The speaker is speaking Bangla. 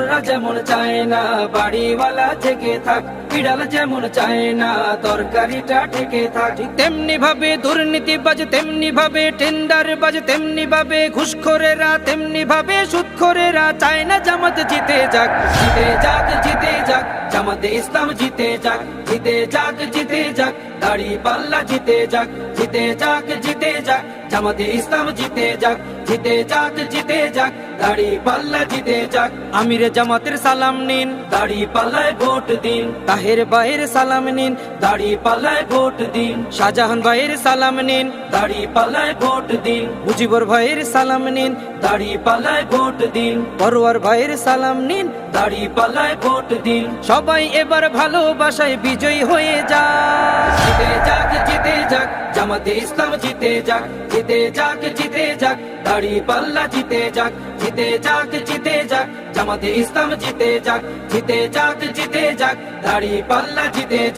চোররা যেমন চায় না বাড়িওয়ালা জেগে থাক, বিড়াল যেমন চায় না তরকারিটা ঠেকে থাক, তেমনি ভাবে দুর্নীতিবাজ, তেমনি ভাবে টেন্ডারবাজ, তেমনি ভাবে ঘুষখোরেরা, তেমনি ভাবে সুদখোরেরা চায় না জামাত জিতে যাক, জিতে যাক, জিতে যাক, জামাতে ইসলাম জিতে যাক, জিতে যাক, জিতে যাক, দাড়িপাল্লা জিতে যাক, জিতে যাক, জিতে যাক, জামাতে ইসলাম জিতে যাক, জিতে যাক, জিতে যাক, দাড়িপাল্লা জিতে যাক। আমিরে জামাতের সালাম নিন, দাড়িপাল্লায় ভোট দিন। তাহের ভাইয়ের সালাম নিন, দাড়িপাল্লায় ভোট দিন। শাহজাহান ভাইয়ের সালাম নিন, দাড়িপাল্লায় ভোট দিন। মুজিবুর ভাইয়ের সালাম নিন, দাড়িপাল্লায় ভোট দিন। পরওয়ার ভাইয়ের সালাম নিন, দাড়িপাল্লায় ভোট দিন। সবাই এবার ভালোবাসায় বিজয়ী হয়ে যাক, জিতে যাক, জিতে যাক, জামাতে ইসলাম জিতে যাক, জিতে যাক, জিতে যাক, দাড়িপাল্লা জিতে যাক, জিতে যাক, জিতে যাক, জামাতে ইসলাম জিতে যাক, জিতে যাক, জিতে যাক, দাড়িপাল্লা জিতে যাক।